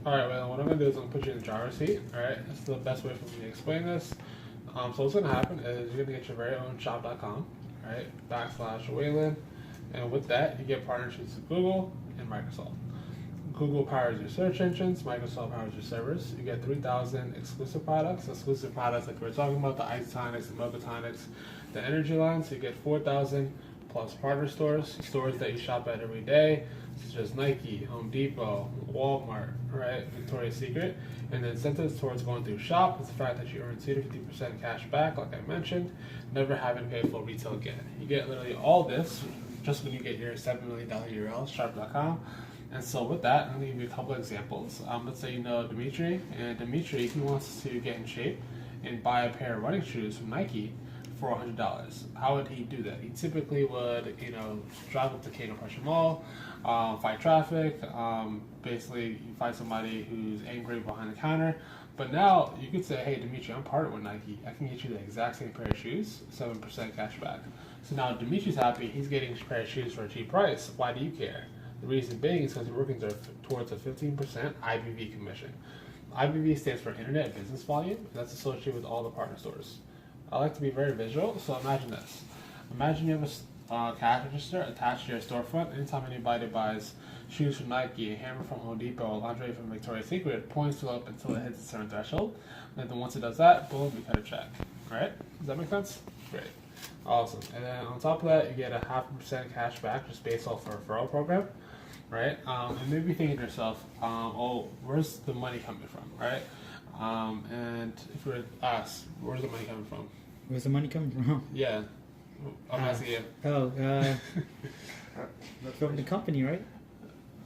Alright, well, what I'm going to do is I'm going to put you in the driver's seat. Alright, that's the best way for me to explain this. So what's going to happen is you're going to get your very own shop.com, right, /Waylon. And with that, you get partnerships with Google and Microsoft. Google powers your search engines, Microsoft powers your servers. You get 3,000 exclusive products like we were talking about, the isotonics, the Mogatonics, the energy lines. So you get 4,000 plus partner stores that you shop at every day, such as Nike, Home Depot, Walmart, right, Victoria's Secret. And the incentives towards going through Shop is the fact that you earn 2 to 50% cash back, like I mentioned, never having to pay full retail again. You get literally all this just when you get your $7 million URL, sharp.com. And so with that, I'm going to give you a couple of examples. Let's say you know Dimitri, and Dimitri, he wants to get in shape and buy a pair of running shoes from Nike for $100. How would he do that? He typically would, drive up to King of Prussia Mall, fight traffic, basically you find somebody who's angry behind the counter. But now you could say, hey Dimitri, I'm partnered with Nike. I can get you the exact same pair of shoes, 7% cash back. So now Dimitri's happy, he's getting a pair of shoes for a cheap price. Why do you care? The reason being is because you're working towards a 15% IBV commission. IBV stands for Internet Business Volume, and that's associated with all the partner stores. I like to be very visual, so imagine this. Imagine you have a cash register attached to your storefront. Anytime anybody buys shoes from Nike, a hammer from Home Depot, lingerie from Victoria's Secret, points fill up until it hits a certain threshold. And then once it does that, boom, you cut a check. Alright? Does that make sense? Great. Awesome. And then on top of that, you get a 0.5% cash back just based off a referral program. Right? And maybe thinking to yourself, where's the money coming from, right? And if you were to ask, where's the money coming from? Where's the money coming from? Yeah. I'm asking you. From the company, right?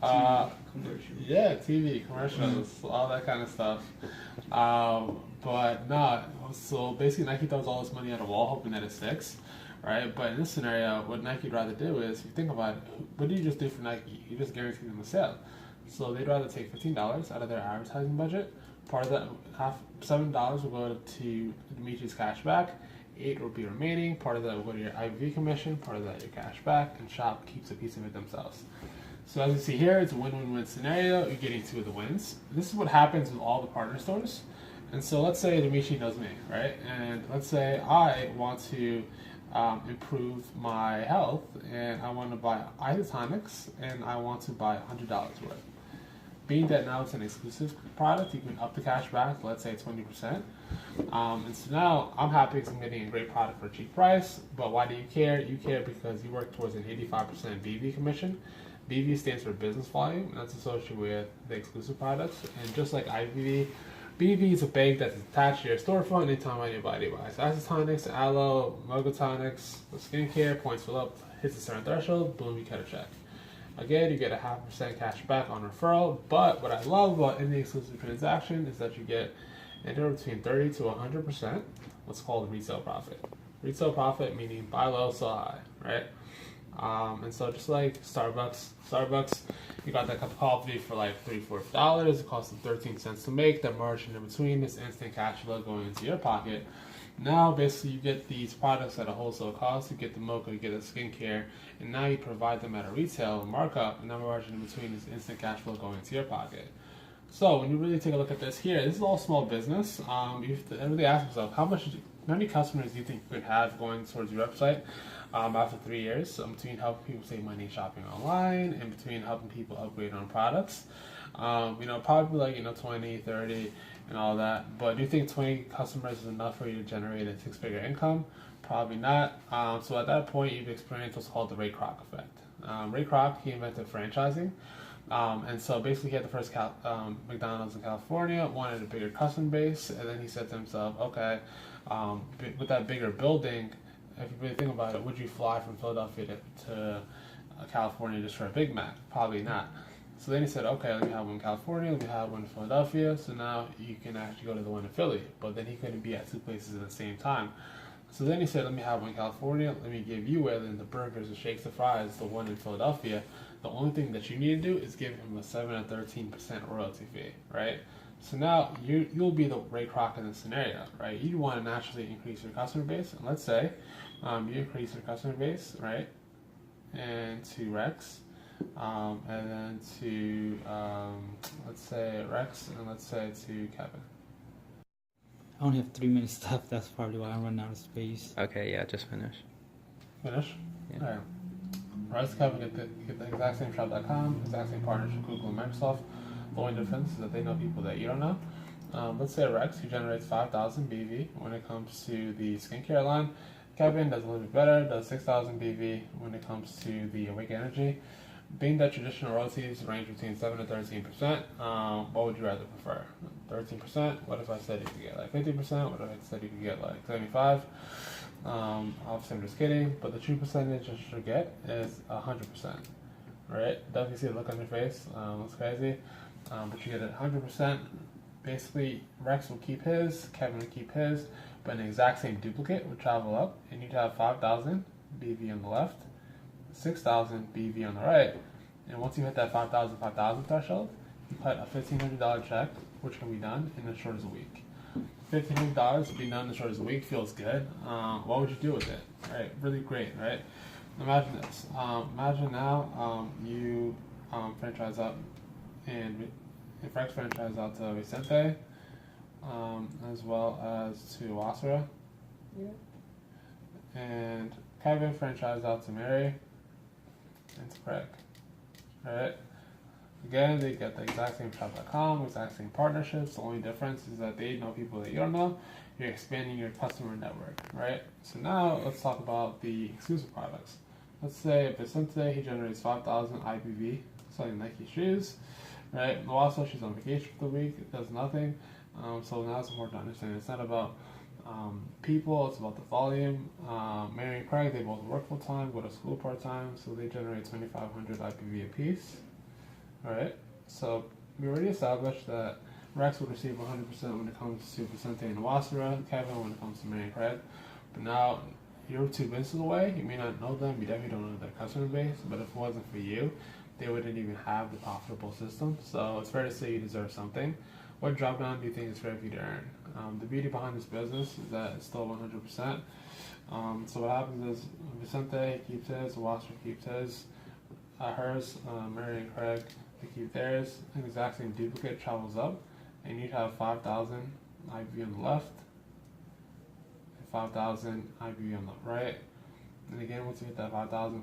Yeah, TV, commercials, all that kind of stuff. But no, so basically Nike throws all this money at a wall hoping that it sticks. Right, but in this scenario, what Nike would rather do is, if you think about it, what do you just do for Nike? You just guarantee them a sale. So they'd rather take $15 out of their advertising budget. Part of that, $7 will go to Dimitri's cash back. 8 will be remaining. Part of that will go to your IBV commission. Part of that your cash back, and Shop keeps a piece of it themselves. So as you see here, it's a win-win-win scenario. You're getting 2 of the wins. This is what happens with all the partner stores. And so let's say Dimitri knows me, right? And let's say I want to improve my health, and I want to buy isotonics, and I want to buy $100 worth. Being that now it's an exclusive product, you can up the cash back, let's say 20%. And so now I'm happy because I'm getting a great product for a cheap price. But why do you care? You care because you work towards an 85% BV commission. BV stands for business volume, and that's associated with the exclusive products. And just like IBV, BV is a bag that's attached to your storefront anytime anybody buys isotonics, aloe, Mogatonics, skincare, points fill up, hits a certain threshold, boom, you cut a check. Again, you get a 0.5% cash back on referral, but what I love about any exclusive transaction is that you get anywhere between 30 to 100% what's called retail profit. Retail profit meaning buy low, sell high, right? And so just like Starbucks, you got that cup of coffee for like $3-4. It costs them 13 cents to make. That margin in between is instant cash flow going into your pocket. Now basically you get these products at a wholesale cost. You get the mocha, you get the skincare, and now you provide them at a retail markup, and that margin in between is instant cash flow going into your pocket. So when you really take a look at this here, this is all small business. You have to really ask yourself, how many customers do you think you could have going towards your website after 3 years? Between helping people save money shopping online and between helping people upgrade on products. Probably like 20, 30, and all that. But do you think 20 customers is enough for you to generate a 6-figure income? Probably not. So at that point, you've experienced what's called the Ray Kroc effect. Ray Kroc, he invented franchising. And so basically he had the first McDonald's in California, wanted a bigger customer base, and then he said to himself, okay, with that bigger building, if you really think about it, would you fly from Philadelphia to California just for a Big Mac? Probably not. So then he said, okay, let me have one in California, let me have one in Philadelphia, so now you can actually go to the one in Philly. But then he couldn't be at 2 places at the same time. So then he said, let me have one in California, let me give you the burgers, the shakes, the fries, the one in Philadelphia. The only thing that you need to do is give him a 7 or 13% royalty fee, right? So now you'll be the Ray Kroc in this scenario, right? You want to naturally increase your customer base. And let's say you increase your customer base, right? And to Rex, and then to, let's say Rex, and let's say to Kevin. I only have 3 minutes left. That's probably why I'm running out of space. Okay, yeah, just finish. Finish? Yeah. Alright. Rex, Kevin get the exact same shop.com, exact same partnership with Google and Microsoft. The only difference is that they know people that you don't know. Let's say Rex, who generates 5,000 BV when it comes to the skincare line. Kevin does a little bit better, does 6,000 BV when it comes to the Awake Energy. Being that traditional royalties range between 7 to 13%, what would you rather prefer? 13%? What if I said you could get like 50%? What if I said you could get like 75%? Obviously, I'm just kidding, but the true percentage you should get is 100%. Right? Definitely see the look on your face. It's crazy. But you get it 100%. Basically, Rex will keep his, Kevin will keep his, but an exact same duplicate would travel up, and you'd have 5,000 BV on the left, 6,000 BV on the right, and once you hit that 5,000 threshold, you cut a $1,500 check, which can be done in as short as a week. $1,500 to be done in as short as a week feels good. What would you do with it? Right, really great, right? Imagine this. Imagine now you franchise up, and if Rex franchise out to Vicente, as well as to Wasra, and Kevin franchise out to Mary and to Craig. Alright? Again, they get the exact same shop.com, exact same partnerships. The only difference is that they know people that you don't know. You're expanding your customer network, right? So now let's talk about the exclusive products. Let's say Vicente, he generates 5,000 IPV selling Nike shoes, right? Also, she's on vacation for the week, does nothing. So now it's important to understand it's not about people, it's about the volume. Mary and Craig, they both work full time, go to school part time, so they generate 2,500 IPV apiece. Alright, so we already established that Rex would receive 100% when it comes to Vicente and Wasra, Kevin when it comes to Mary and Craig. But now you're 2 businesses away, you may not know them, you definitely don't know their customer base, but if it wasn't for you, they wouldn't even have the profitable system. So it's fair to say you deserve something. What drop down do you think is fair for you to earn? The beauty behind this business is that it's still 100%. So what happens is Vicente keeps his, Wasser keeps his, hers, Mary and Craig, they keep theirs. An exact same duplicate travels up, and you'd have 5,000 IB on the left, and 5,000 IB on the right. And again, once you hit that 5,000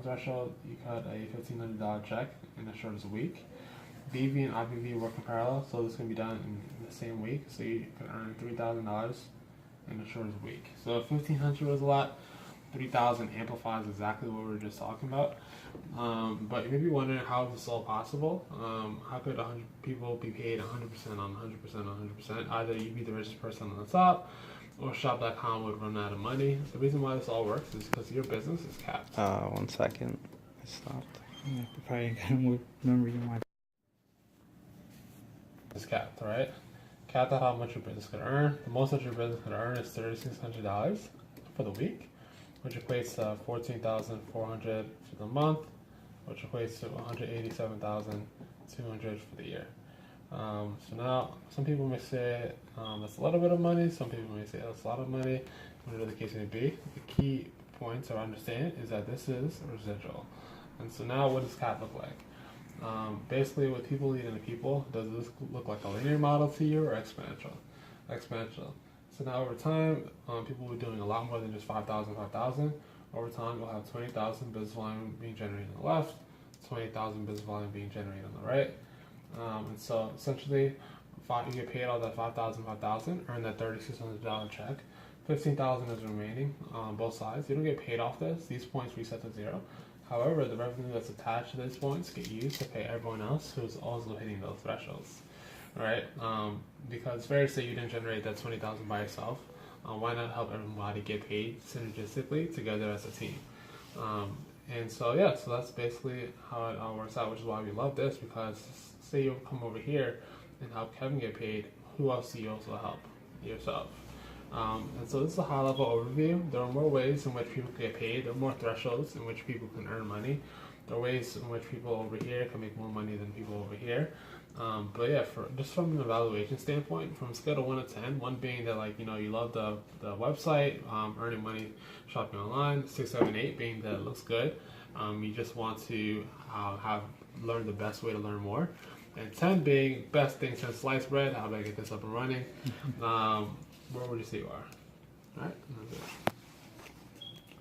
threshold, you cut a $1,500 check in as short as a week. BV and IPV work in parallel, so this can be done in the same week. So you can earn $3,000 in as short as a week. So if 1,500 was a lot, 3,000 amplifies exactly what we were just talking about. But you may be wondering, how is this all possible? How could 100 people be paid 100% on 100% on 100%? Either you be the richest person on the top, or Shop.com would run out of money. The reason why this all works is because your business is capped. 1 second. I stopped. Yeah, probably can't remember you want. It's capped, right? Capped at how much your business could earn. The most that your business could earn is $3,600 for the week, which equates to $14,400 for the month, which equates to $187,200 for the year. So now, some people may say that's a little bit of money. Some people may say that's a lot of money. Whatever the case may be, the key points to understand is that this is residual. And so now, what does cap look like? Basically, with people leading to people, does this look like a linear model to you or exponential? Exponential. So now over time, people will be doing a lot more than just 5,000. Over time, you'll have 20,000 business volume being generated on the left, 20,000 business volume being generated on the right. And so essentially, you get paid all that 5,000, earn that $3,600 check. 15,000 is remaining on both sides. You don't get paid off this. These points reset to 0. However, the revenue that's attached to these points get used to pay everyone else who's also hitting those thresholds, right? Because it's fair to say you didn't generate that 20,000 by yourself. Why not help everybody get paid synergistically together as a team? And so yeah, so that's basically how it all works out, which is why we love this, because say you come over here and help Kevin get paid, who else do you also help? Yourself. And so this is a high-level overview. There are more ways in which people can get paid. There are more thresholds in which people can earn money. There are ways in which people over here can make more money than people over here. But yeah, just from an evaluation standpoint, from a scale of 1 to 10, 1 being that you love the website, earning money, shopping online, 6, 7, 8 being that it looks good. You just want to learn the best way to learn more. And 10 being best thing since sliced bread. How do I get this up and running? Where would you say you are?